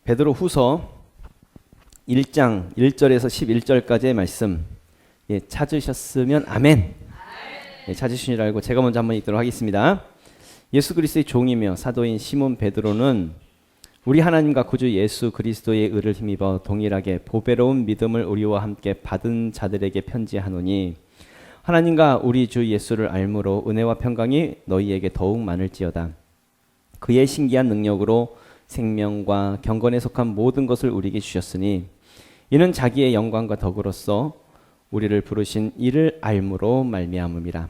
베드로 후서 1장 1절에서 11절까지의 말씀 찾으셨으면 아멘. 찾으신 줄 알고 제가 먼저 한번 읽도록 하겠습니다. 예수 그리스도의 종이며 사도인 시몬 베드로는 우리 하나님과 구주 예수 그리스도의 의를 힘입어 동일하게 보배로운 믿음을 우리와 함께 받은 자들에게 편지하노니 하나님과 우리 주 예수를 알므로 은혜와 평강이 너희에게 더욱 많을지어다. 그의 신기한 능력으로 생명과 경건에 속한 모든 것을 우리에게 주셨으니 이는 자기의 영광과 덕으로서 우리를 부르신 이를 알므로 말미암음이라.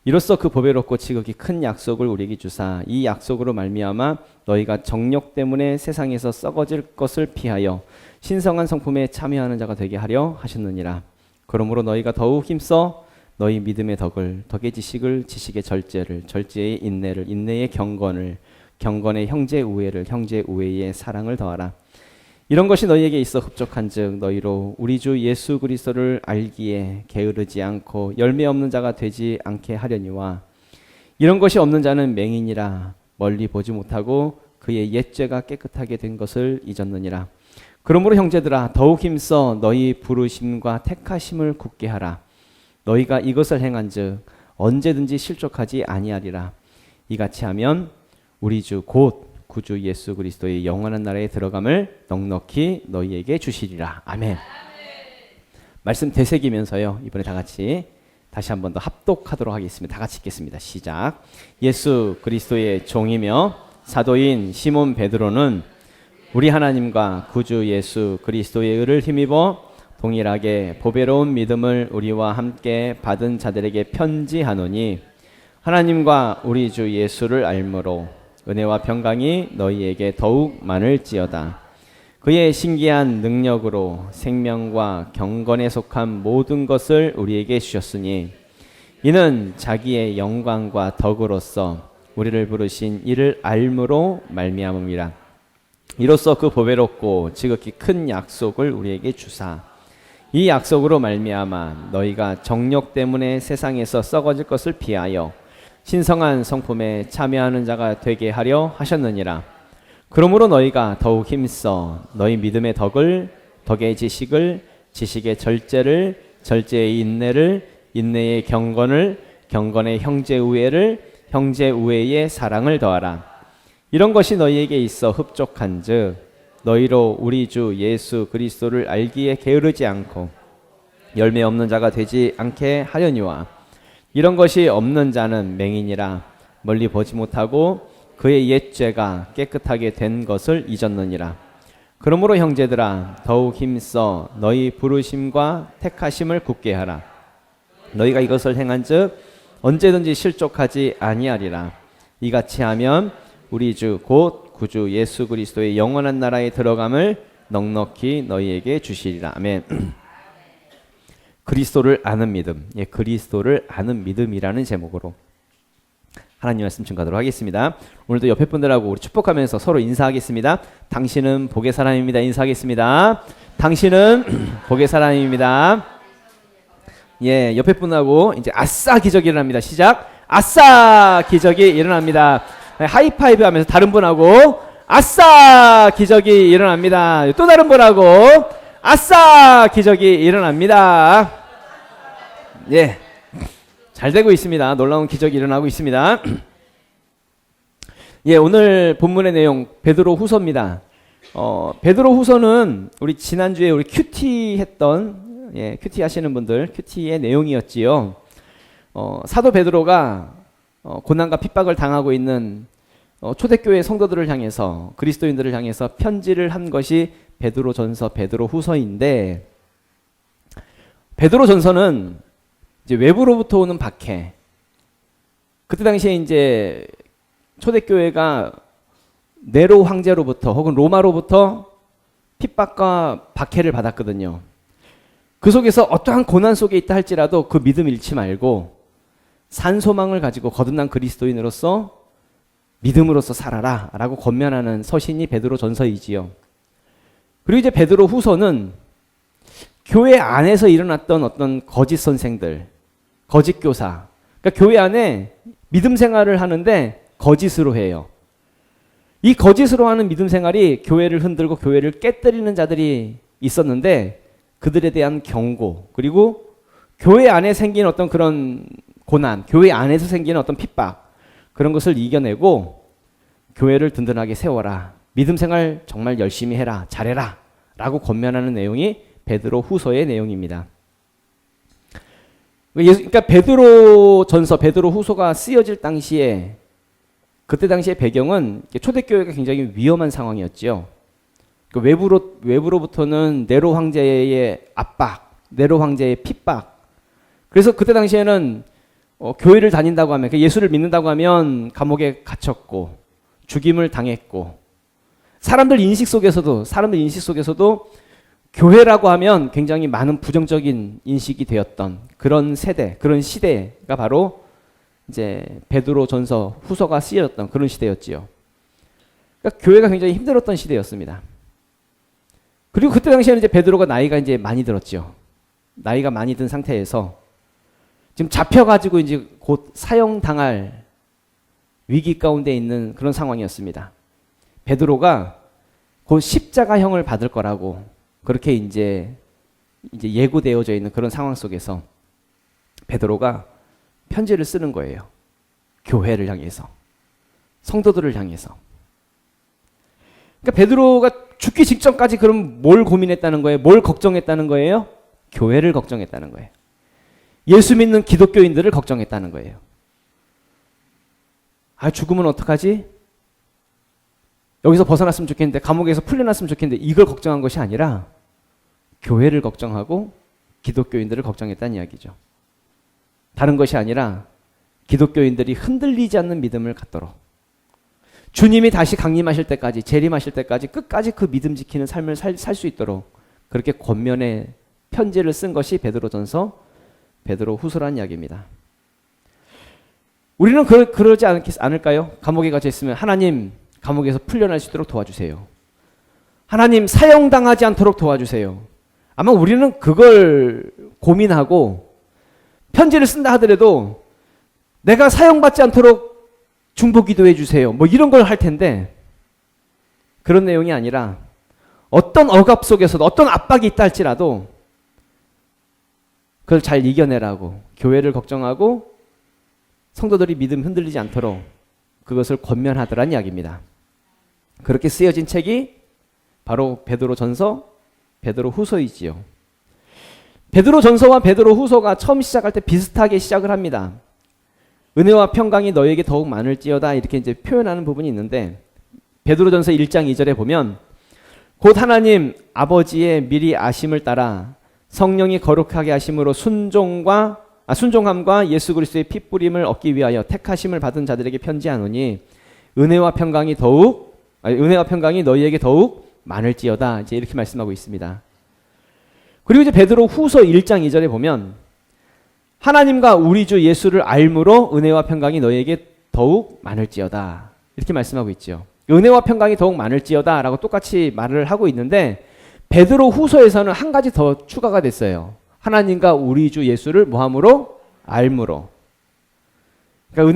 이로써 그 보배롭고 지극히 큰 약속을 우리에게 주사 이 약속으로 말미암아 너희가 정욕 때문에 세상에서 썩어질 것을 피하여 신성한 성품에 참여하는 자가 되게 하려 하셨느니라. 그러므로 너희가 더욱 힘써 너희 믿음의 덕을, 덕의 지식을, 지식의 절제를, 절제의 인내를, 인내의 경건을, 경건의 형제 우애를, 형제 우애의 사랑을 더하라. 이런 것이 너희에게 있어 흡족한즉 너희로 우리 주 예수 그리스도를 알기에 게으르지 않고 열매 없는 자가 되지 않게 하려니와 이런 것이 없는 자는 맹인이라 멀리 보지 못하고 그의 옛죄가 깨끗하게 된 것을 잊었느니라. 그러므로 형제들아 더욱 힘써 너희 부르심과 택하심을 굳게 하라. 너희가 이것을 행한즉 언제든지 실족하지 아니하리라. 이같이 하면 우리 주 곧 구주 예수 그리스도의 영원한 나라에 들어감을 넉넉히 너희에게 주시리라. 아멘. 말씀 되새기면서요. 이번에 다 같이 다시 한 번 더 합독하도록 하겠습니다. 다 같이 읽겠습니다. 시작. 예수 그리스도의 종이며 사도인 시몬 베드로는 우리 하나님과 구주 예수 그리스도의 의를 힘입어 동일하게 보배로운 믿음을 우리와 함께 받은 자들에게 편지하노니 하나님과 우리 주 예수를 알므로 은혜와 평강이 너희에게 더욱 많을지어다. 그의 신기한 능력으로 생명과 경건에 속한 모든 것을 우리에게 주셨으니 이는 자기의 영광과 덕으로서 우리를 부르신 이를 알므로 말미암음이라. 이로써 그 보배롭고 지극히 큰 약속을 우리에게 주사 이 약속으로 말미암아 너희가 정욕 때문에 세상에서 썩어질 것을 피하여 신성한 성품에 참여하는 자가 되게 하려 하셨느니라. 그러므로 너희가 더욱 힘써 너희 믿음의 덕을, 덕의 지식을, 지식의 절제를, 절제의 인내를, 인내의 경건을, 경건의 형제 우애를, 형제 우애의 사랑을 더하라. 이런 것이 너희에게 있어 흡족한즉 너희로 우리 주 예수 그리스도를 알기에 게으르지 않고 열매 없는 자가 되지 않게 하려니와 이런 것이 없는 자는 맹인이라 멀리 보지 못하고 그의 옛죄가 깨끗하게 된 것을 잊었느니라. 그러므로 형제들아 더욱 힘써 너희 부르심과 택하심을 굳게 하라. 너희가 이것을 행한즉 언제든지 실족하지 아니하리라. 이같이 하면 우리 주 곧 구주 예수 그리스도의 영원한 나라에 들어감을 넉넉히 너희에게 주시리라. 아멘. 그리스도를 아는 믿음, 그리스도를 아는 믿음이라는 제목으로 하나님 말씀 증거하도록 하겠습니다. 오늘도 옆에 분들하고 우리 축복하면서 서로 인사하겠습니다. 당신은 복의 사람입니다. 인사하겠습니다. 당신은 복의 사람입니다. 예, 옆에 분하고 이제 아싸 기적이 일어납니다. 시작. 아싸 기적이 일어납니다. 하이파이브 하면서 다른 분하고 아싸 기적이 일어납니다. 또 다른 분하고 아싸 기적이 일어납니다. 예, 잘 되고 있습니다. 놀라운 기적이 일어나고 있습니다. 예, 오늘 본문의 내용 베드로 후서입니다. 베드로 후서는 우리 지난주에 우리 큐티 했던 큐티 하시는 분들 큐티의 내용이었지요. 사도 베드로가 고난과 핍박을 당하고 있는 초대교회 성도들을 향해서 그리스도인들을 향해서 편지를 한 것이 베드로전서, 베드로후서인데 베드로전서는 이제 외부로부터 오는 박해. 그때 당시에 이제 초대교회가 네로 황제로부터 혹은 로마로부터 핍박과 박해를 받았거든요. 그 속에서 어떠한 고난 속에 있다 할지라도 그 믿음 잃지 말고 산소망을 가지고 거듭난 그리스도인으로서 믿음으로서 살아라 라고 권면하는 서신이 베드로전서이지요. 그리고 이제 베드로후서는 교회 안에서 일어났던 어떤 거짓 선생들, 거짓 교사, 그러니까 교회 안에 믿음 생활을 하는데 거짓으로 해요. 이 거짓으로 하는 믿음 생활이 교회를 흔들고 교회를 깨뜨리는 자들이 있었는데 그들에 대한 경고, 그리고 교회 안에 생긴 어떤 그런 고난, 교회 안에서 생기는 어떤 핍박, 그런 것을 이겨내고 교회를 든든하게 세워라. 믿음 생활 정말 열심히 해라. 잘해라. 라고 권면하는 내용이 베드로 후서의 내용입니다. 그러니까 베드로 전서, 베드로 후서가 쓰여질 당시에, 그때 당시의 배경은 초대교회가 굉장히 위험한 상황이었지요. 외부로부터는 네로 황제의 압박, 네로 황제의 핍박. 그래서 그때 당시에는 교회를 다닌다고 하면, 예수를 믿는다고 하면 감옥에 갇혔고 죽임을 당했고, 사람들 인식 속에서도 교회라고 하면 굉장히 많은 부정적인 인식이 되었던 그런 세대, 그런 시대가 바로 이제 베드로 전서 후서가 쓰여졌던 그런 시대였지요. 그러니까 교회가 굉장히 힘들었던 시대였습니다. 그리고 그때 당시에는 이제 베드로가 나이가 이제 많이 들었죠. 나이가 많이 든 상태에서 지금 잡혀가지고 이제 곧 사형당할 위기 가운데 있는 그런 상황이었습니다. 베드로가 곧 십자가형을 받을 거라고 그렇게 이제 예고되어져 있는 그런 상황 속에서 베드로가 편지를 쓰는 거예요. 교회를 향해서, 성도들을 향해서. 그러니까 베드로가 죽기 직전까지 그럼 뭘 고민했다는 거예요? 뭘 걱정했다는 거예요? 교회를 걱정했다는 거예요. 예수 믿는 기독교인들을 걱정했다는 거예요. 아, 죽으면 어떡하지? 여기서 벗어났으면 좋겠는데, 감옥에서 풀려났으면 좋겠는데, 이걸 걱정한 것이 아니라 교회를 걱정하고 기독교인들을 걱정했다는 이야기죠. 다른 것이 아니라 기독교인들이 흔들리지 않는 믿음을 갖도록, 주님이 다시 강림하실 때까지, 재림하실 때까지 끝까지 그 믿음 지키는 삶을 살 수 있도록 그렇게 권면의 편지를 쓴 것이 베드로전서, 베드로 후서라는 이야기입니다. 우리는 그러지 않을까요? 감옥에 갇혀 있으면 하나님, 감옥에서 풀려날 수 있도록 도와주세요. 하나님, 사형당하지 않도록 도와주세요. 아마 우리는 그걸 고민하고 편지를 쓴다 하더라도 내가 사형받지 않도록 중보기도해 주세요. 뭐 이런 걸 할 텐데, 그런 내용이 아니라 어떤 억압 속에서도 어떤 압박이 있다 할지라도 그걸 잘 이겨내라고, 교회를 걱정하고 성도들이 믿음 흔들리지 않도록 그것을 권면하더란 이야기입니다. 그렇게 쓰여진 책이 바로 베드로 전서, 베드로 후서이지요. 베드로 전서와 베드로 후서가 처음 시작할 때 비슷하게 시작을 합니다. 은혜와 평강이 너에게 더욱 많을지어다, 이렇게 이제 표현하는 부분이 있는데, 베드로 전서 1장 2절에 보면 곧 하나님 아버지의 미리 아심을 따라 성령이 거룩하게 하심으로 순종함과 예수 그리스도의 핏부림을 얻기 위하여 택하심을 받은 자들에게 편지하노니 은혜와 평강이 너희에게 더욱 많을지어다, 이제 이렇게 말씀하고 있습니다. 그리고 이제 베드로 후서 1장 2절에 보면 하나님과 우리 주 예수를 알므로 은혜와 평강이 너희에게 더욱 많을지어다, 이렇게 말씀하고 있죠. 은혜와 평강이 더욱 많을지어다 라고 똑같이 말을 하고 있는데, 베드로 후서에서는 한 가지 더 추가가 됐어요. 하나님과 우리 주 예수를 뭐함으로? 알므로. 그러니까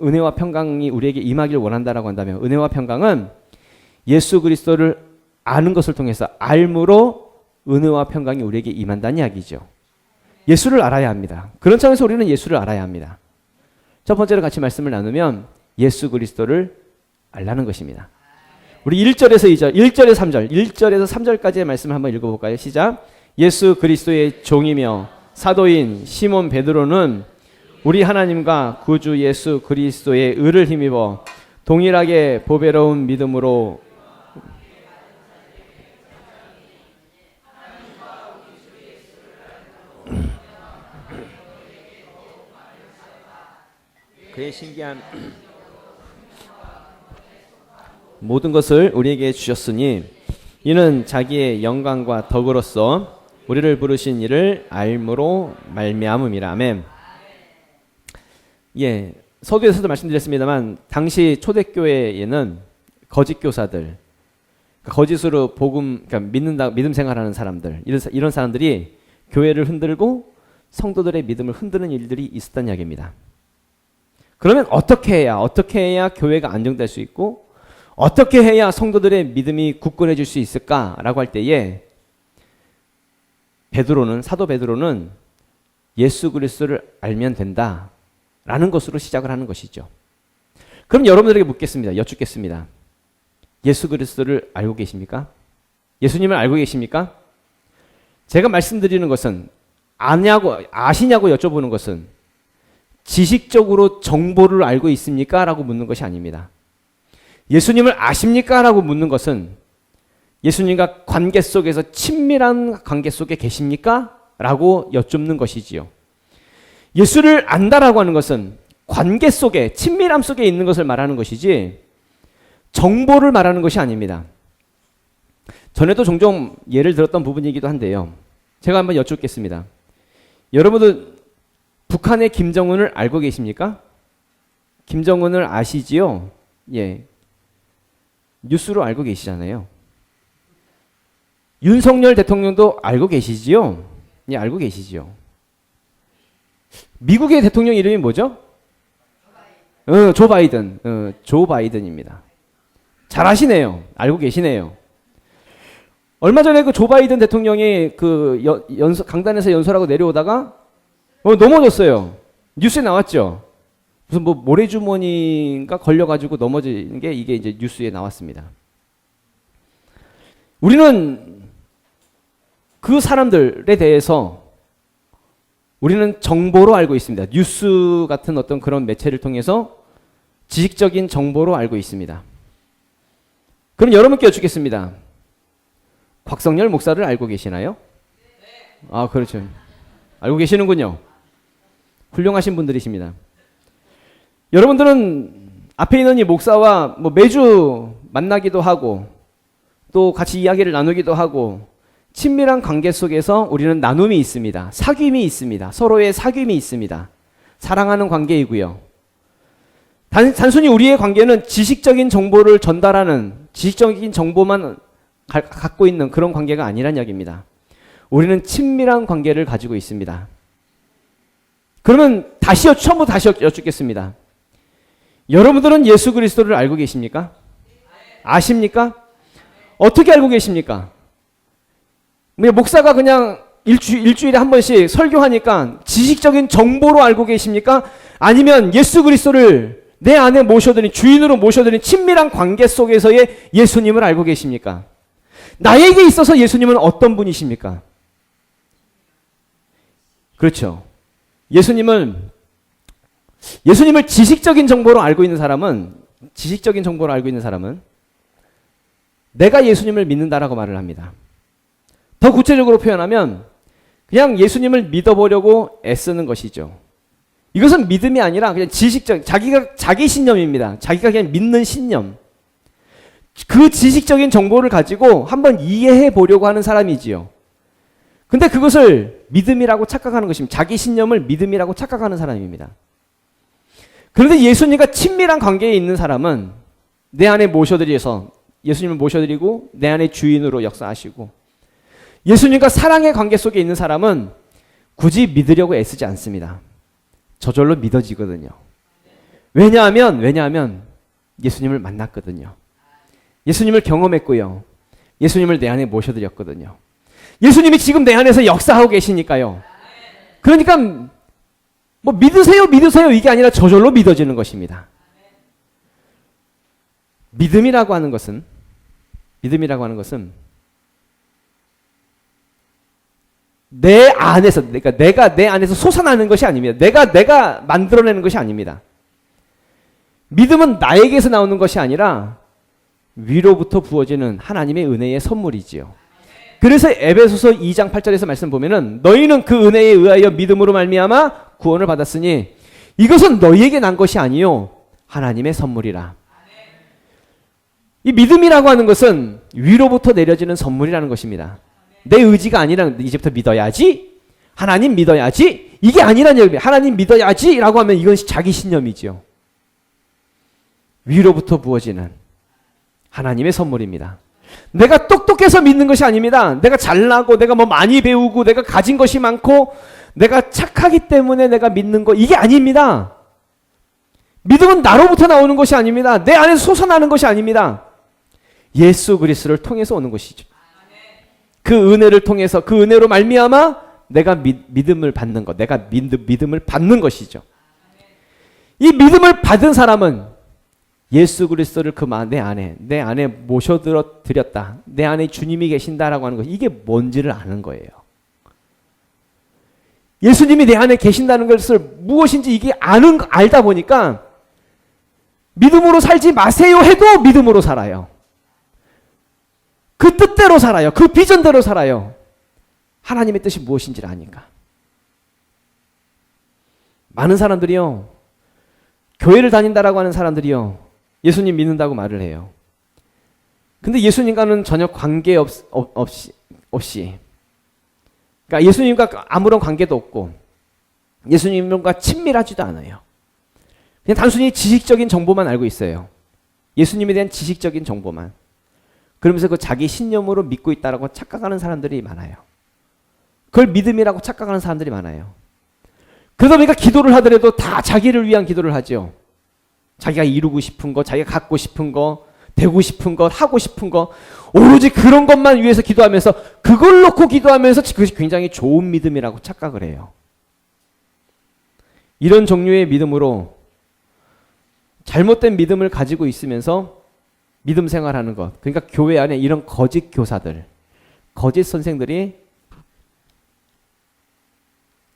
은혜와 평강이 우리에게 임하길 원한다라고 한다면, 은혜와 평강은 예수 그리스도를 아는 것을 통해서 알므로 은혜와 평강이 우리에게 임한다는 이야기죠. 예수를 알아야 합니다. 그런 차원에서 우리는 예수를 알아야 합니다. 첫 번째로 같이 말씀을 나누면 예수 그리스도를 알라는 것입니다. 우리 1절에서 2절, 1절에서 3절, 1절에서 3절까지의 말씀을 한번 읽어볼까요? 시작. 예수 그리스도의 종이며 사도인 시몬 베드로는 우리 하나님과 구주 예수 그리스도의 의를 힘입어 동일하게 보배로운 믿음으로 그의 신기한 모든 것을 우리에게 주셨으니 이는 자기의 영광과 덕으로서 우리를 부르신 이를 알므로 말미암음이라. 아멘. 예, 서두에서도 말씀드렸습니다만 당시 초대교회에는 거짓 교사들, 거짓으로 그러니까 믿음 생활하는 사람들, 이런 사람들이 교회를 흔들고 성도들의 믿음을 흔드는 일들이 있었다는 이야기입니다. 그러면 어떻게 해야 교회가 안정될 수 있고 어떻게 해야 성도들의 믿음이 굳건해질 수 있을까라고 할 때에 사도 베드로는 예수 그리스도를 알면 된다라는 것으로 시작을 하는 것이죠. 그럼 여러분들에게 묻겠습니다. 여쭙겠습니다. 예수 그리스도를 알고 계십니까? 예수님을 알고 계십니까? 제가 말씀드리는 것은 아시냐고 여쭤보는 것은 지식적으로 정보를 알고 있습니까? 라고 묻는 것이 아닙니다. 예수님을 아십니까? 라고 묻는 것은 예수님과 관계 속에서 친밀한 관계 속에 계십니까? 라고 여쭙는 것이지요. 예수를 안다라고 하는 것은 관계 속에, 친밀함 속에 있는 것을 말하는 것이지 정보를 말하는 것이 아닙니다. 전에도 종종 예를 들었던 부분이기도 한데요. 제가 한번 여쭙겠습니다. 여러분들 북한의 김정은을 알고 계십니까? 김정은을 아시지요? 예. 뉴스로 알고 계시잖아요. 윤석열 대통령도 알고 계시지요? 예, 알고 계시지요. 미국의 대통령 이름이 뭐죠? 조 바이든. 조 바이든입니다. 잘 아시네요. 알고 계시네요. 얼마 전에 그 조 바이든 대통령이 그 강단에서 연설하고 내려오다가 넘어졌어요. 뉴스에 나왔죠. 무슨 뭐 모래주머니가 걸려가지고 넘어지는 게 이게 이제 뉴스에 나왔습니다. 우리는 그 사람들에 대해서 우리는 정보로 알고 있습니다. 뉴스 같은 어떤 그런 매체를 통해서 지식적인 정보로 알고 있습니다. 그럼 여러분께 여쭙겠습니다. 곽성열 목사를 알고 계시나요? 아, 그렇죠. 알고 계시는군요. 훌륭하신 분들이십니다. 여러분들은 앞에 있는 이 목사와 뭐 매주 만나기도 하고 또 같이 이야기를 나누기도 하고 친밀한 관계 속에서 우리는 나눔이 있습니다. 사귐이 있습니다. 서로의 사귐이 있습니다. 사랑하는 관계이고요. 단순히 우리의 관계는 지식적인 정보를 전달하는 지식적인 정보만 갖고 있는 그런 관계가 아니란 이야기입니다. 우리는 친밀한 관계를 가지고 있습니다. 그러면 처음부터 다시 여쭙겠습니다. 여러분들은 예수 그리스도를 알고 계십니까? 아십니까? 어떻게 알고 계십니까? 목사가 그냥 일주일에 한 번씩 설교하니까 지식적인 정보로 알고 계십니까? 아니면 예수 그리스도를 내 안에 모셔드린, 주인으로 모셔드린 친밀한 관계 속에서의 예수님을 알고 계십니까? 나에게 있어서 예수님은 어떤 분이십니까? 그렇죠. 예수님을 지식적인 정보로 알고 있는 사람은 내가 예수님을 믿는다라고 말을 합니다. 더 구체적으로 표현하면 그냥 예수님을 믿어보려고 애쓰는 것이죠. 이것은 믿음이 아니라 그냥 자기 신념입니다. 자기가 그냥 믿는 신념. 그 지식적인 정보를 가지고 한번 이해해 보려고 하는 사람이지요. 근데 그것을 믿음이라고 착각하는 것입니다. 자기 신념을 믿음이라고 착각하는 사람입니다. 그런데 예수님과 친밀한 관계에 있는 사람은 내 안에 예수님을 모셔드리고 내 안에 주인으로 역사하시고 예수님과 사랑의 관계 속에 있는 사람은 굳이 믿으려고 애쓰지 않습니다. 저절로 믿어지거든요. 왜냐하면 예수님을 만났거든요. 예수님을 경험했고요. 예수님을 내 안에 모셔드렸거든요. 예수님이 지금 내 안에서 역사하고 계시니까요. 그러니까 뭐 믿으세요 이게 아니라 저절로 믿어지는 것입니다. 믿음이라고 하는 것은 내 안에서, 그러니까 내가 내 안에서 솟아나는 것이 아닙니다. 내가 만들어내는 것이 아닙니다. 믿음은 나에게서 나오는 것이 아니라 위로부터 부어지는 하나님의 은혜의 선물이지요. 그래서 에베소서 2장 8절에서 말씀 보면은 너희는 그 은혜에 의하여 믿음으로 말미암아 구원을 받았으니 이것은 너희에게 난 것이 아니요 하나님의 선물이라. 이 믿음이라고 하는 것은 위로부터 내려지는 선물이라는 것입니다. 내 의지가 아니라 이제부터 믿어야지, 하나님 믿어야지, 이게 아니란 얘기입니다. 하나님 믿어야지 라고 하면 이건 자기 신념이죠. 위로부터 부어지는 하나님의 선물입니다. 내가 똑똑해서 믿는 것이 아닙니다. 내가 잘나고 내가 뭐 많이 배우고 내가 가진 것이 많고 내가 착하기 때문에 내가 믿는 거, 이게 아닙니다. 믿음은 나로부터 나오는 것이 아닙니다. 내 안에서 솟아나는 것이 아닙니다. 예수 그리스도를 통해서 오는 것이죠. 그 은혜를 통해서 그 은혜로 말미암아 내가 믿음을 받는 것, 내가 믿음을 받는 것이죠. 이 믿음을 받은 사람은 예수 그리스도를 내 안에 모셔드렸다. 내 안에 주님이 계신다라고 하는 것, 이게 뭔지를 아는 거예요. 예수님이 내 안에 계신다는 것을 무엇인지 이게 알다 보니까 믿음으로 살지 마세요 해도 믿음으로 살아요. 그 뜻대로 살아요. 그 비전대로 살아요. 하나님의 뜻이 무엇인지를 아니까. 많은 사람들이요, 교회를 다닌다라고 하는 사람들이요, 예수님 믿는다고 말을 해요. 근데 예수님과는 전혀 관계 없이, 그러니까 예수님과 아무런 관계도 없고 예수님과 친밀하지도 않아요. 그냥 단순히 지식적인 정보만 알고 있어요. 예수님에 대한 지식적인 정보만. 그러면서 그 자기 신념으로 믿고 있다라고 착각하는 사람들이 많아요. 그걸 믿음이라고 착각하는 사람들이 많아요. 그러다 보니까 기도를 하더라도 다 자기를 위한 기도를 하죠. 자기가 이루고 싶은 거, 자기가 갖고 싶은 거, 되고 싶은 것, 하고 싶은 거, 오로지 그런 것만 위해서 기도하면서 그걸 놓고 기도하면서 그것이 굉장히 좋은 믿음이라고 착각을 해요. 이런 종류의 믿음으로 잘못된 믿음을 가지고 있으면서 믿음 생활하는 것, 그러니까 교회 안에 이런 거짓 교사들, 거짓 선생들이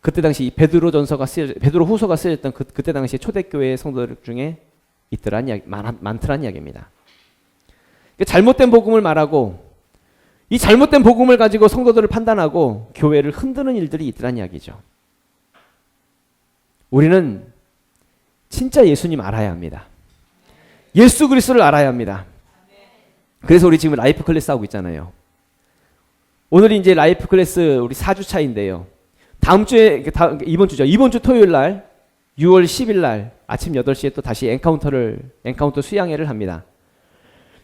그때 당시 베드로 후서가 쓰여졌던 그때 당시 초대교회 성도들 중에 많더란 이야기입니다. 잘못된 복음을 말하고 이 잘못된 복음을 가지고 성도들을 판단하고 교회를 흔드는 일들이 있더란 이야기죠. 우리는 진짜 예수님 알아야 합니다. 예수 그리스도를 알아야 합니다. 그래서 우리 지금 라이프 클래스 하고 있잖아요. 오늘이 이제 라이프 클래스 우리 4주차인데요. 이번 주 토요일 날 6월 10일 날 아침 8시에 또 다시 엔카운터 수양회를 합니다.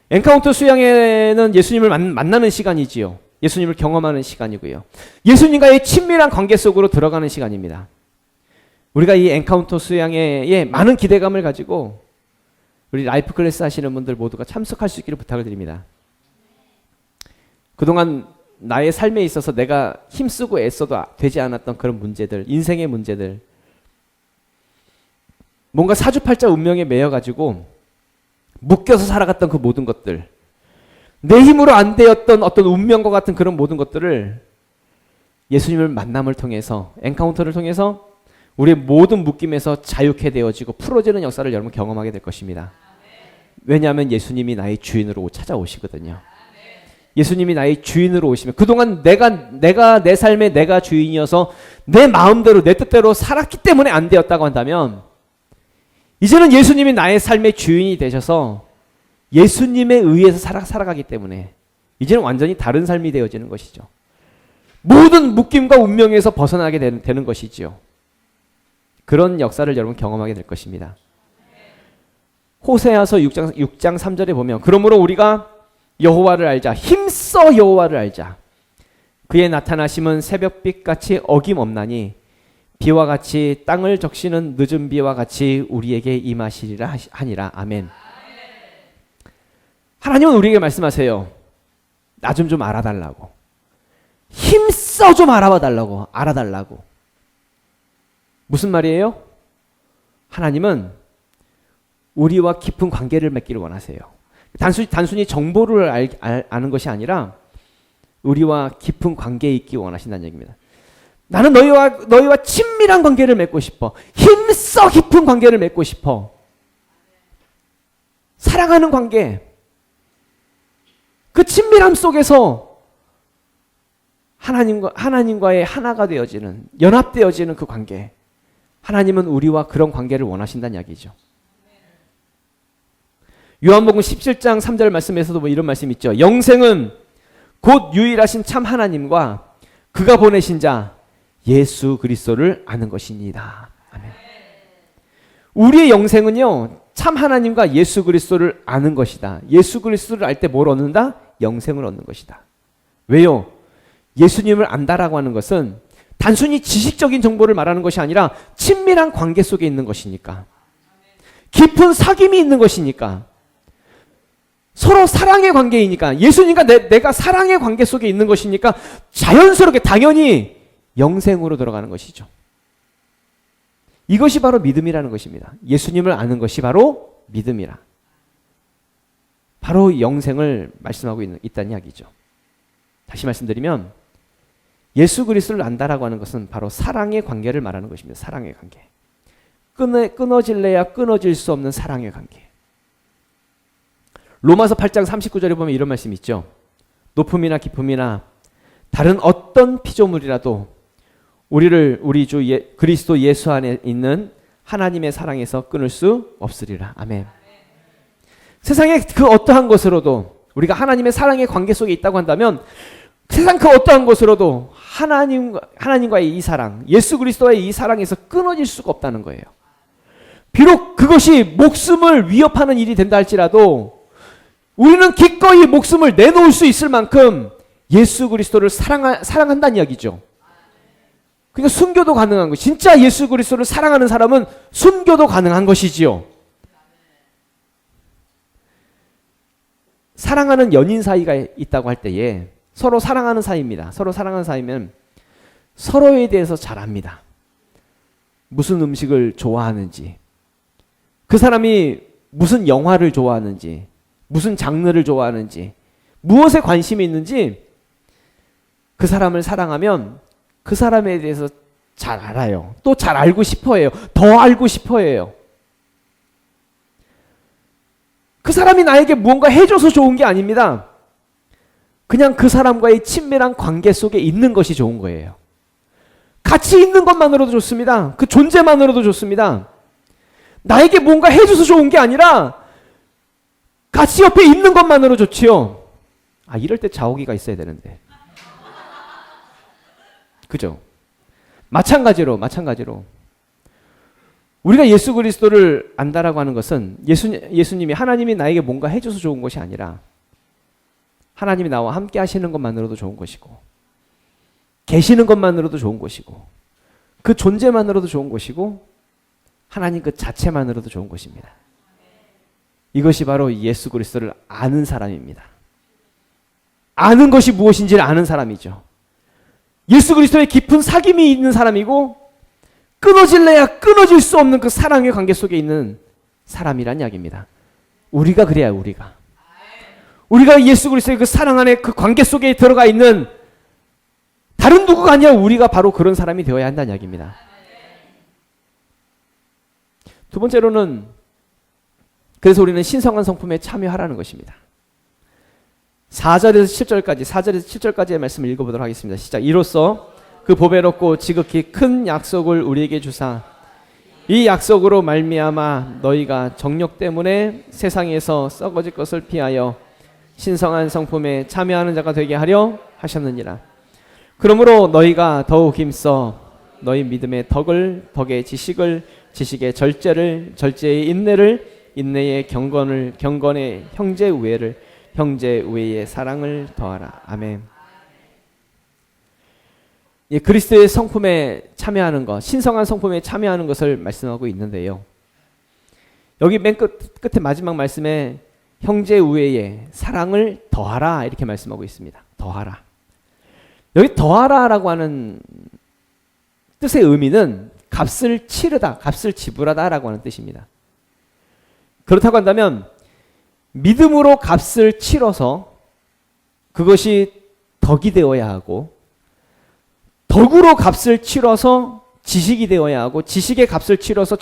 엔카운터 수양회는 예수님을 만나는 시간이지요. 예수님을 경험하는 시간이고요. 예수님과의 친밀한 관계 속으로 들어가는 시간입니다. 우리가 이 엔카운터 수양회에 많은 기대감을 가지고 우리 라이프 클래스 하시는 분들 모두가 참석할 수 있기를 부탁을 드립니다. 그동안 나의 삶에 있어서 내가 힘쓰고 애써도 되지 않았던 그런 문제들, 인생의 문제들, 뭔가 사주팔자 운명에 매여가지고 묶여서 살아갔던 그 모든 것들, 내 힘으로 안 되었던 어떤 운명과 같은 그런 모든 것들을 예수님을 만남을 통해서, 엔카운터를 통해서 우리의 모든 묶임에서 자유케 되어지고 풀어지는 역사를 여러분 경험하게 될 것입니다. 왜냐하면 예수님이 나의 주인으로 찾아오시거든요. 예수님이 나의 주인으로 오시면, 그동안 내가 내 삶의 내가 주인이어서 내 마음대로 내 뜻대로 살았기 때문에 안 되었다고 한다면, 이제는 예수님이 나의 삶의 주인이 되셔서 예수님에 의해서 살아가기 때문에 이제는 완전히 다른 삶이 되어지는 것이죠. 모든 묶임과 운명에서 벗어나게 되는 것이지요. 그런 역사를 여러분 경험하게 될 것입니다. 호세아서 6장 3절에 보면, 그러므로 우리가 여호와를 알자, 힘써 여호와를 알자. 그의 나타나심은 새벽빛같이 어김없나니 비와 같이 땅을 적시는 늦은 비와 같이 우리에게 임하시리라 하니라. 아멘. 하나님은 우리에게 말씀하세요. 나 좀 알아달라고. 힘써 좀 알아봐달라고. 알아달라고. 무슨 말이에요? 하나님은 우리와 깊은 관계를 맺기를 원하세요. 단순히 정보를 아는 것이 아니라 우리와 깊은 관계에 있기 원하신다는 얘기입니다. 나는 너희와 친밀한 관계를 맺고 싶어. 힘써 깊은 관계를 맺고 싶어. 사랑하는 관계. 그 친밀함 속에서 하나님과의 하나가 되어지는, 연합되어지는 그 관계. 하나님은 우리와 그런 관계를 원하신다는 이야기죠. 요한복음 17장 3절 말씀에서도 이런 말씀이 있죠. 영생은 곧 유일하신 참 하나님과 그가 보내신 자 예수 그리스도를 아는 것입니다. 아멘. 우리의 영생은요, 참 하나님과 예수 그리스도를 아는 것이다. 예수 그리스도를 알 때 뭘 얻는다? 영생을 얻는 것이다. 왜요? 예수님을 안다라고 하는 것은 단순히 지식적인 정보를 말하는 것이 아니라 친밀한 관계 속에 있는 것이니까, 깊은 사귐이 있는 것이니까, 서로 사랑의 관계이니까, 예수님과 내가 사랑의 관계 속에 있는 것이니까 자연스럽게 당연히 영생으로 들어가는 것이죠. 이것이 바로 믿음이라는 것입니다. 예수님을 아는 것이 바로 믿음이라. 바로 영생을 말씀하고 있다는 이야기죠. 다시 말씀드리면 예수 그리스도를 안다라고 하는 것은 바로 사랑의 관계를 말하는 것입니다. 사랑의 관계. 끊어질래야 끊어질 수 없는 사랑의 관계. 로마서 8장 39절에 보면 이런 말씀이 있죠. 높음이나 깊음이나 다른 어떤 피조물이라도 우리 주 그리스도 예수 안에 있는 하나님의 사랑에서 끊을 수 없으리라. 아멘. 세상의 그 어떠한 것으로도 우리가 하나님의 사랑의 관계 속에 있다고 한다면 세상 그 어떠한 것으로도 하나님과의 이 사랑, 예수 그리스도와의 이 사랑에서 끊어질 수가 없다는 거예요. 비록 그것이 목숨을 위협하는 일이 된다 할지라도 우리는 기꺼이 목숨을 내놓을 수 있을 만큼 예수 그리스도를 사랑한다는 이야기죠. 그러니까 순교도 가능한 것. 진짜 예수 그리스도를 사랑하는 사람은 순교도 가능한 것이지요. 사랑하는 연인 사이가 있다고 할 때에 서로 사랑하는 사이입니다. 서로 사랑하는 사이면 서로에 대해서 잘 압니다. 무슨 음식을 좋아하는지, 그 사람이 무슨 영화를 좋아하는지, 무슨 장르를 좋아하는지, 무엇에 관심이 있는지 그 사람을 사랑하면 그 사람에 대해서 잘 알아요. 또 잘 알고 싶어 해요. 더 알고 싶어 해요. 그 사람이 나에게 무언가 해줘서 좋은 게 아닙니다. 그냥 그 사람과의 친밀한 관계 속에 있는 것이 좋은 거예요. 같이 있는 것만으로도 좋습니다. 그 존재만으로도 좋습니다. 나에게 뭔가 해줘서 좋은 게 아니라 같이 옆에 있는 것만으로 좋지요. 아, 이럴 때 자오기가 있어야 되는데. 그죠? 마찬가지로 우리가 예수 그리스도를 안다라고 하는 것은 예수님이 하나님이 나에게 뭔가 해줘서 좋은 것이 아니라 하나님이 나와 함께 하시는 것만으로도 좋은 것이고 계시는 것만으로도 좋은 것이고 그 존재만으로도 좋은 것이고 하나님 그 자체만으로도 좋은 것입니다. 이것이 바로 예수 그리스도를 아는 사람입니다. 아는 것이 무엇인지를 아는 사람이죠. 예수 그리스도의 깊은 사귐이 있는 사람이고 끊어질래야 끊어질 수 없는 그 사랑의 관계 속에 있는 사람이란 이야기입니다. 우리가 그래야 우리가 예수 그리스도의 그 사랑 안에 그 관계 속에 들어가 있는 다른 누구가 아니라 우리가 바로 그런 사람이 되어야 한다는 이야기입니다. 두 번째로는 그래서 우리는 신성한 성품에 참여하라는 것입니다. 4절에서 7절까지의 말씀을 읽어보도록 하겠습니다. 시작. 이로써 그 보배롭고 지극히 큰 약속을 우리에게 주사 이 약속으로 말미암아 너희가 정욕 때문에 세상에서 썩어질 것을 피하여 신성한 성품에 참여하는 자가 되게 하려 하셨느니라. 그러므로 너희가 더욱 힘써 너희 믿음의 덕을 덕의 지식을 지식의 절제를 절제의 인내를 인내의 경건을 경건의 형제 우애를 형제 우애의 사랑을 더하라. 아멘. 예, 그리스도의 성품에 참여하는 것, 신성한 성품에 참여하는 것을 말씀하고 있는데요. 여기 맨 끝에 마지막 말씀에 형제 우애의 사랑을 더하라 이렇게 말씀하고 있습니다. 더하라. 여기 더하라라고 하는 뜻의 의미는 값을 치르다, 값을 지불하다라고 하는 뜻입니다. 그렇다고 한다면 믿음으로 값을 치러서 그것이 덕이 되어야 하고 덕으로 값을 치러서 지식이 되어야 하고 지식의 값을 치러서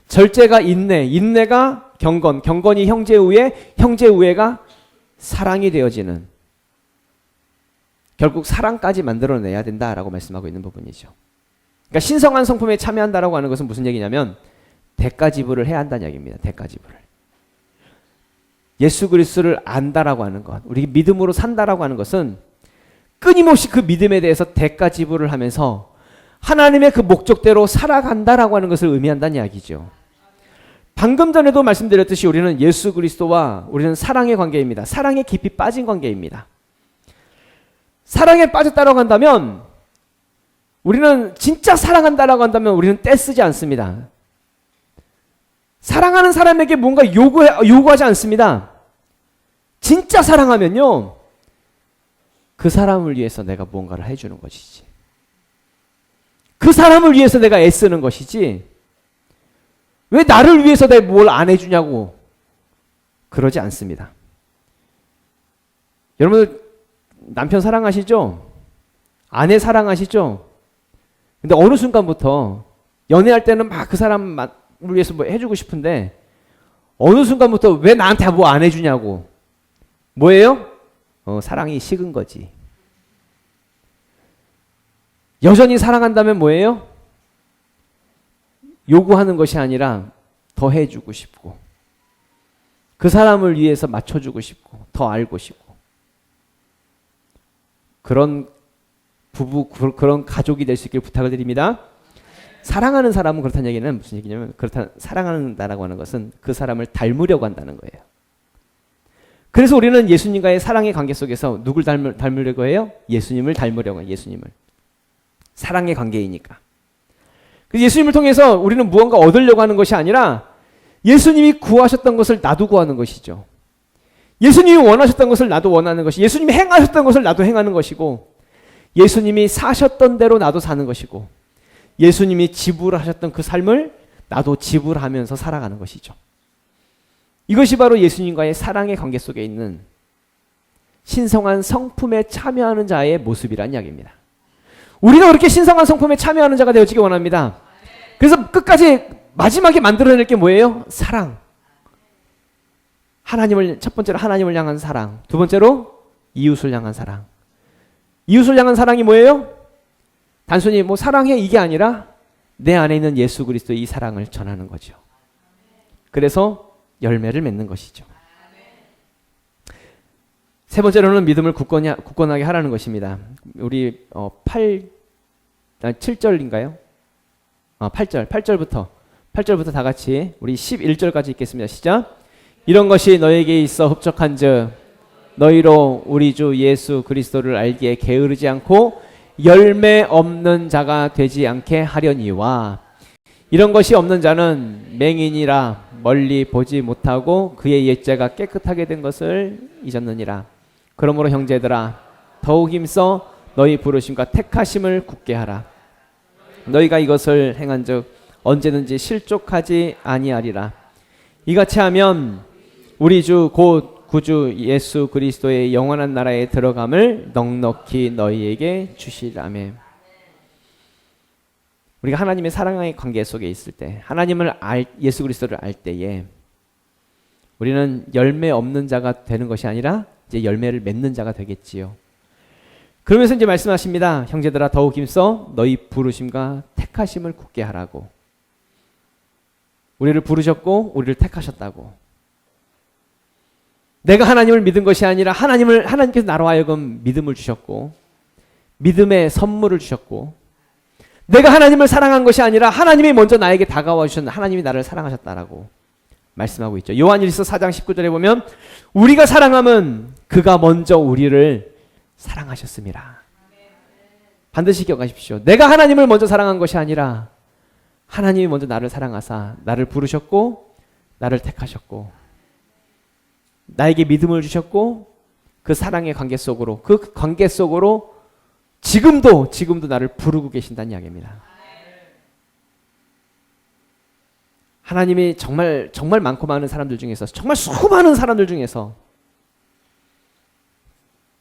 절제가 인내, 인내가 경건, 경건이 형제우애, 형제우애가 사랑이 되어지는 결국 사랑까지 만들어내야 된다라고 말씀하고 있는 부분이죠. 그러니까 신성한 성품에 참여한다라고 하는 것은 무슨 얘기냐면 대가 지불을 해야 한다는 얘기입니다. 대가 지불을. 예수 그리스도를 안다라고 하는 것, 우리 믿음으로 산다라고 하는 것은 끊임없이 그 믿음에 대해서 대가 지불을 하면서 하나님의 그 목적대로 살아간다라고 하는 것을 의미한다는 이야기죠. 방금 전에도 말씀드렸듯이 우리는 예수 그리스도와 우리는 사랑의 관계입니다. 사랑에 깊이 빠진 관계입니다. 사랑에 빠졌다라고 한다면 우리는 진짜 사랑한다라고 한다면 우리는 떼쓰지 않습니다. 사랑하는 사람에게 뭔가 요구하지 않습니다. 진짜 사랑하면요, 그 사람을 위해서 내가 무언가를 해주는 것이지. 그 사람을 위해서 내가 애쓰는 것이지. 왜 나를 위해서 내가 뭘 안 해주냐고 그러지 않습니다. 여러분들 남편 사랑하시죠? 아내 사랑하시죠? 근데 어느 순간부터 연애할 때는 막 그 사람을 위해서 뭐 해주고 싶은데 어느 순간부터 왜 나한테 뭐 안 해주냐고. 뭐예요? 사랑이 식은 거지. 여전히 사랑한다면 뭐예요? 요구하는 것이 아니라 더 해주고 싶고, 그 사람을 위해서 맞춰주고 싶고, 더 알고 싶고, 그런 부부, 그런 가족이 될 수 있길 부탁을 드립니다. 사랑하는 사람은 그렇다는 얘기는 무슨 얘기냐면, 사랑한다라고 하는 것은 그 사람을 닮으려고 한다는 거예요. 그래서 우리는 예수님과의 사랑의 관계 속에서 누굴 닮으려고 해요? 예수님을 닮으려고 해요. 예수님을. 사랑의 관계이니까. 그래서 예수님을 통해서 우리는 무언가 얻으려고 하는 것이 아니라 예수님이 구하셨던 것을 나도 구하는 것이죠. 예수님이 원하셨던 것을 나도 원하는 것이, 예수님이 행하셨던 것을 나도 행하는 것이고, 예수님이 사셨던 대로 나도 사는 것이고, 예수님이 지불하셨던 그 삶을 나도 지불하면서 살아가는 것이죠. 이것이 바로 예수님과의 사랑의 관계 속에 있는 신성한 성품에 참여하는 자의 모습이란 이야기입니다. 우리가 그렇게 신성한 성품에 참여하는 자가 되어지기 원합니다. 그래서 끝까지 마지막에 만들어낼 게 뭐예요? 사랑. 첫 번째로 하나님을 향한 사랑. 두 번째로 이웃을 향한 사랑. 이웃을 향한 사랑이 뭐예요? 단순히 뭐 사랑해 이게 아니라 내 안에 있는 예수 그리스도의 이 사랑을 전하는 거죠. 그래서 열매를 맺는 것이죠. 세 번째로는 믿음을 굳건하게 하라는 것입니다. 우리 7절인가요? 8절부터 다 같이 우리 11절까지 읽겠습니다. 시작. 이런 것이 너에게 있어 흡족한즉 너희로 우리 주 예수 그리스도를 알기에 게으르지 않고 열매 없는 자가 되지 않게 하려니와, 이런 것이 없는 자는 맹인이라 멀리 보지 못하고 그의 옛죄가 깨끗하게 된 것을 잊었느니라. 그러므로 형제들아 더욱 힘써 너희 부르심과 택하심을 굳게 하라. 너희가 이것을 행한즉 언제든지 실족하지 아니하리라. 이같이 하면 우리 주 곧 구주 예수 그리스도의 영원한 나라에 들어감을 넉넉히 너희에게 주시라며. 우리가 하나님의 사랑의 관계 속에 있을 때, 예수 그리스도를 알 때에 우리는 열매 없는 자가 되는 것이 아니라 이제 열매를 맺는 자가 되겠지요. 그러면서 이제 말씀하십니다. 형제들아 더욱 힘써 너희 부르심과 택하심을 굳게 하라고. 우리를 부르셨고 우리를 택하셨다고. 내가 하나님을 믿은 것이 아니라 하나님께서 나로 하여금 믿음을 주셨고, 믿음의 선물을 주셨고, 내가 하나님을 사랑한 것이 아니라 하나님이 먼저 나에게 다가와 주셨는데 하나님이 나를 사랑하셨다라고 말씀하고 있죠. 요한일서 4장 19절에 보면 우리가 사랑함은 그가 먼저 우리를 사랑하셨습니다. 반드시 기억하십시오. 내가 하나님을 먼저 사랑한 것이 아니라 하나님이 먼저 나를 사랑하사 나를 부르셨고 나를 택하셨고 나에게 믿음을 주셨고, 그 사랑의 관계 속으로, 그 관계 속으로 지금도 나를 부르고 계신다는 이야기입니다. 하나님이 정말 많고 많은 사람들 중에서, 정말 수많은 사람들 중에서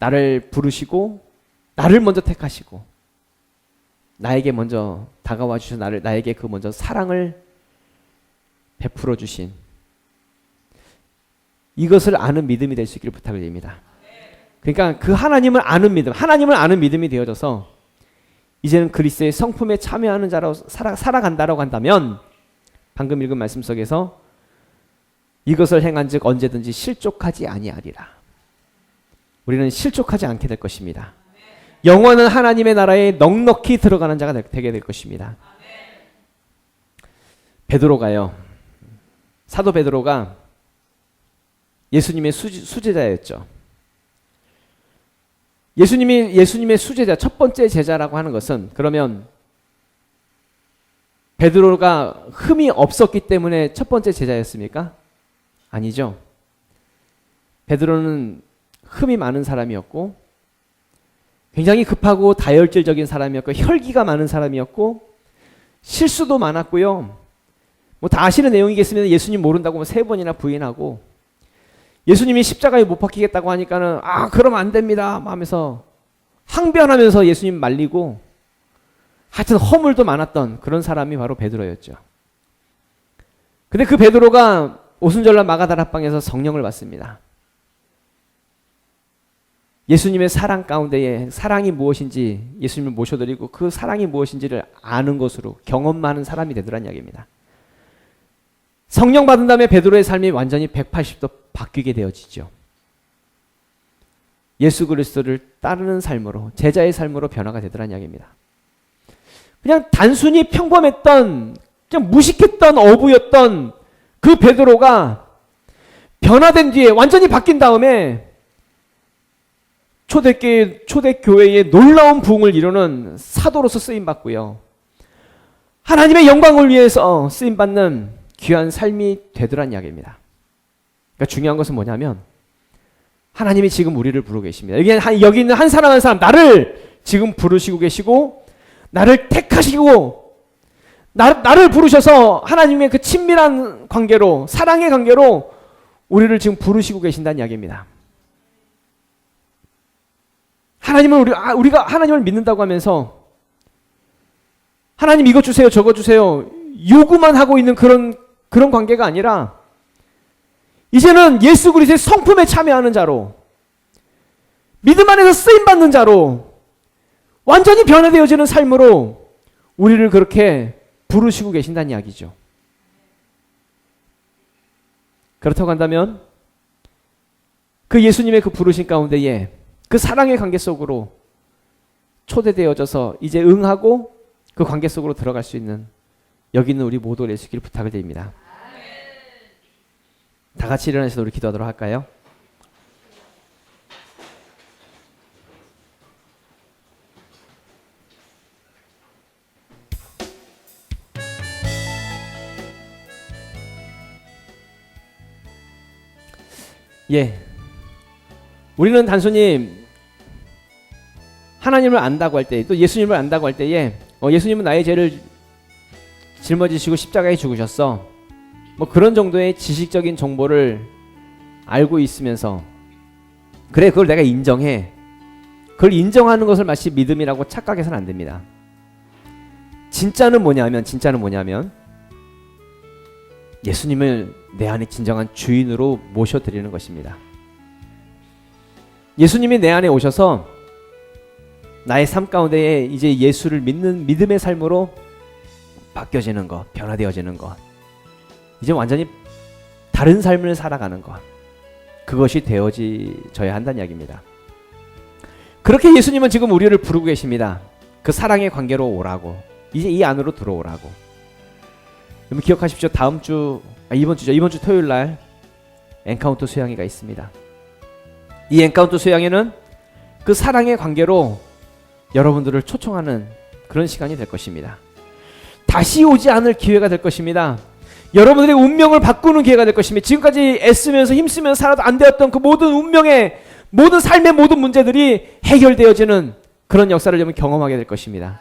나를 부르시고 나를 먼저 택하시고 나에게 먼저 다가와 주셔 나에게 그 먼저 사랑을 베풀어 주신, 이것을 아는 믿음이 될 수 있기를 부탁을 드립니다. 그러니까 그 하나님을 아는 믿음이 되어져서 이제는 그리스도의 성품에 참여하는 자로 살아간다라고 한다면, 방금 읽은 말씀 속에서 이것을 행한즉 언제든지 실족하지 아니하리라. 우리는 실족하지 않게 될 것입니다. 영원한 하나님의 나라에 넉넉히 들어가는 자가 되게 될 것입니다. 사도 베드로가 예수님의 수제자였죠. 예수님의 수제자, 첫 번째 제자라고 하는 것은, 그러면 베드로가 흠이 없었기 때문에 첫 번째 제자였습니까? 아니죠. 베드로는 흠이 많은 사람이었고 굉장히 급하고 다혈질적인 사람이었고 혈기가 많은 사람이었고 실수도 많았고요. 뭐 다 아시는 내용이겠으면 예수님 모른다고 3번이나 부인하고 예수님이 십자가에 못 박히겠다고 하니까는 그러면 안 됩니다 하면서 항변하면서 예수님 말리고 하여튼 허물도 많았던 그런 사람이 바로 베드로였죠. 근데 그 베드로가 오순절날 마가다락방에서 성령을 받습니다. 예수님의 사랑 가운데에 사랑이 무엇인지 예수님을 모셔드리고 그 사랑이 무엇인지를 아는 것으로 경험하는 사람이 되더란 이야기입니다. 성령 받은 다음에 베드로의 삶이 완전히 180도 바뀌게 되어지죠. 예수 그리스도를 따르는 삶으로 제자의 삶으로 변화가 되더란 이야기입니다. 그냥 단순히 평범했던 그냥 무식했던 어부였던 그 베드로가 변화된 뒤에 완전히 바뀐 다음에 초대교회의 놀라운 부흥을 이루는 사도로서 쓰임받고요. 하나님의 영광을 위해서 쓰임받는 귀한 삶이 되더란 이야기입니다. 그러니까 중요한 것은 뭐냐면 하나님이 지금 우리를 부르고 계십니다. 여기 있는 한 사람 한 사람 나를 지금 부르시고 계시고 나를 택하시고 나를 부르셔서 하나님의 그 친밀한 관계로 사랑의 관계로 우리를 지금 부르시고 계신다는 이야기입니다. 우리가 하나님을 믿는다고 하면서 하나님 이것 주세요 저것 주세요 요구만 하고 있는 그런 관계가 아니라 이제는 예수 그리스도의 성품에 참여하는 자로 믿음 안에서 쓰임받는 자로 완전히 변화되어지는 삶으로 우리를 그렇게 부르시고 계신다는 이야기죠. 그렇다고 한다면 그 예수님의 그 부르심 가운데에 그 사랑의 관계 속으로 초대되어져서 이제 응하고 그 관계 속으로 들어갈 수 있는 여기 있는 우리 모두가 될 수 있기를 부탁을 드립니다. 다 같이 일어나셔서 우리 기도하도록 할까요? 우리는 단순히 하나님을 안다고 할 때, 또 예수님을 안다고 할 때에 예수님은 나의 죄를 짊어지시고 십자가에 죽으셨어. 뭐 그런 정도의 지식적인 정보를 알고 있으면서 그래 그걸 내가 인정해. 그걸 인정하는 것을 마치 믿음이라고 착각해서는 안 됩니다. 진짜는 뭐냐면 예수님을 내 안에 진정한 주인으로 모셔드리는 것입니다. 예수님이 내 안에 오셔서 나의 삶 가운데에 이제 예수를 믿는 믿음의 삶으로 바뀌어지는 것, 변화되어지는 것, 이제 완전히 다른 삶을 살아가는 것, 그것이 되어져야 한다는 이야기입니다. 그렇게 예수님은 지금 우리를 부르고 계십니다. 그 사랑의 관계로 오라고, 이제 이 안으로 들어오라고. 여러분 기억하십시오. 이번 주 토요일 날 엔카운터 수양회가 있습니다. 이 엔카운터 수양회는 그 사랑의 관계로 여러분들을 초청하는 그런 시간이 될 것입니다. 다시 오지 않을 기회가 될 것입니다. 여러분들의 운명을 바꾸는 기회가 될 것입니다. 지금까지 애쓰면서 힘쓰면서 살아도 안 되었던 그 모든 운명의 모든 삶의 모든 문제들이 해결되어지는 그런 역사를 여러분 경험하게 될 것입니다.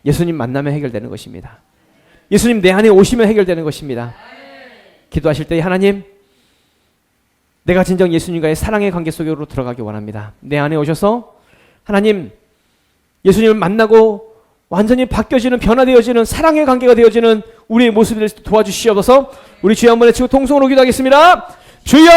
예수님 만나면 해결되는 것입니다. 예수님 내 안에 오시면 해결되는 것입니다. 기도하실 때 하나님, 내가 진정 예수님과의 사랑의 관계 속으로 들어가기 원합니다. 내 안에 오셔서 하나님, 예수님을 만나고 완전히 바뀌어지는, 변화되어지는 사랑의 관계가 되어지는 우리의 모습을 도와주시옵소서. 우리 주여 한번 외치고 통성으로 기도하겠습니다. 주여!